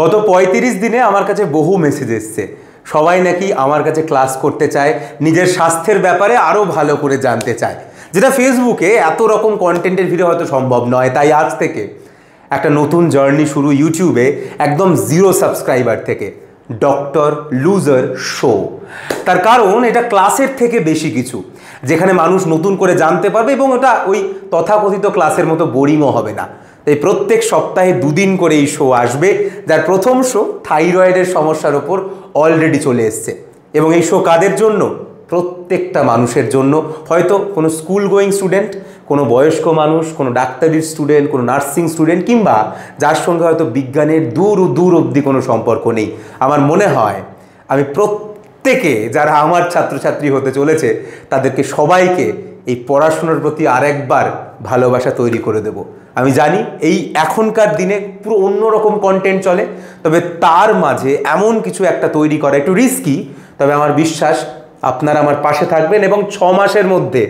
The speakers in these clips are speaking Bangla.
গত ৩৫ দিনে আমার কাছে বহু মেসেজ এসছে। সবাই নাকি আমার কাছে ক্লাস করতে চায়, নিজের স্বাস্থ্যের ব্যাপারে আরও ভালো করে জানতে চায়, যেটা ফেসবুকে এত রকম কন্টেন্টের ভিডিও হয়তো সম্ভব নয়। তাই আজ থেকে একটা নতুন জার্নি শুরু ইউটিউবে, একদম 0 সাবস্ক্রাইবার থেকে, ডক্টর লুজার শো। তার কারণ এটা ক্লাসের থেকে বেশি কিছু, যেখানে মানুষ নতুন করে জানতে পারবে এবং ওটা ওই তথাকথিত ক্লাসের মতো বোরিংও হবে না। তাই প্রত্যেক সপ্তাহে 2 দিন করে এই শো আসবে, যার প্রথম শো থাইরয়েডের সমস্যার ওপর অলরেডি চলে এসছে। এবং এই শো কাদের জন্য? প্রত্যেকটা মানুষের জন্য। হয়তো কোনো স্কুল গোয়িং স্টুডেন্ট, কোনো বয়স্ক মানুষ, কোনো ডাক্তারির স্টুডেন্ট, কোনো নার্সিং স্টুডেন্ট, কিংবা যার সঙ্গে হয়তো বিজ্ঞানের দূর অবধি কোনো সম্পর্ক নেই। আমার মনে হয় আমি প্রত্যেকে যারা আমার ছাত্রছাত্রী হতে চলেছে তাদেরকে সবাইকে এই পড়াশোনার প্রতি আরেকবার ভালোবাসা তৈরি করে দেব। আমি জানি এই এখনকার দিনে পুরো অন্যরকম কন্টেন্ট চলে, তবে তার মাঝে এমন কিছু একটা তৈরি করা একটু রিস্কি। তবে আমার বিশ্বাস আপনারা আমার পাশে থাকবেন এবং 6 মাসের মধ্যে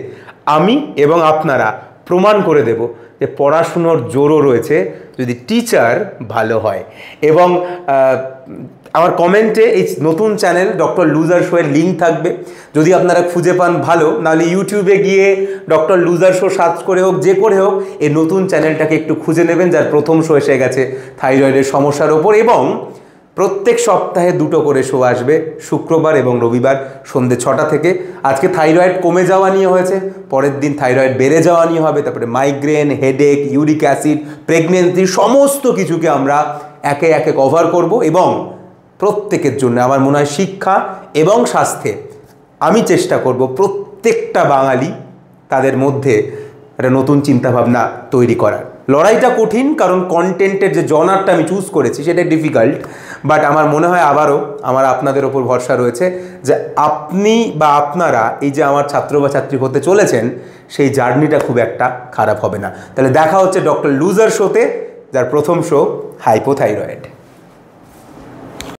আমি এবং আপনারা প্রমাণ করে দেব যে পড়াশুনোর জোরও রয়েছে যদি টিচার ভালো হয়। এবং আমার কমেন্টে এই নতুন চ্যানেল ডক্টর লুজার শো এর লিঙ্ক থাকবে, যদি আপনারা খুঁজে পান ভালো, নাহলে ইউটিউবে গিয়ে ডক্টর লুজার শো সার্চ করে হোক, যে করে হোক, এই নতুন চ্যানেলটাকে একটু খুঁজে নেবেন, যার প্রথম শো এসে গেছে থাইরয়েডের সমস্যার ওপর। এবং প্রত্যেক সপ্তাহে 2টো করে শো আসবে, শুক্রবার এবং রবিবার সন্ধ্যে 6টা থেকে। আজকে থাইরয়েড কমে যাওয়া নিয়ে হয়েছে, পরের দিন থাইরয়েড বেড়ে যাওয়া নিয়ে হবে, তারপরে migraine, headache, uric acid, pregnancy, সমস্ত কিছুকে আমরা একে একে কভার করব। এবং প্রত্যেকের জন্য আমার মনে হয় শিক্ষা এবং স্বাস্থ্যে আমি চেষ্টা করব প্রত্যেকটা বাঙালি তাদের মধ্যে একটা নতুন চিন্তাভাবনা তৈরি করার। লড়াইটা কঠিন, কারণ কন্টেন্টের যে জনারটা আমি চুজ করেছি সেটা ডিফিকাল্ট, বাট আমার মনে হয় আবারও আমার আপনাদের ওপর ভরসা রয়েছে যে আপনি বা আপনারা এই যে আমার ছাত্র বা ছাত্রী হতে চলেছেন, সেই জার্নিটা খুব একটা খারাপ হবে না। তাহলে দেখা হচ্ছে ডক্টর লুজার শোতে, যার প্রথম শো হাইপোথাইরয়েড।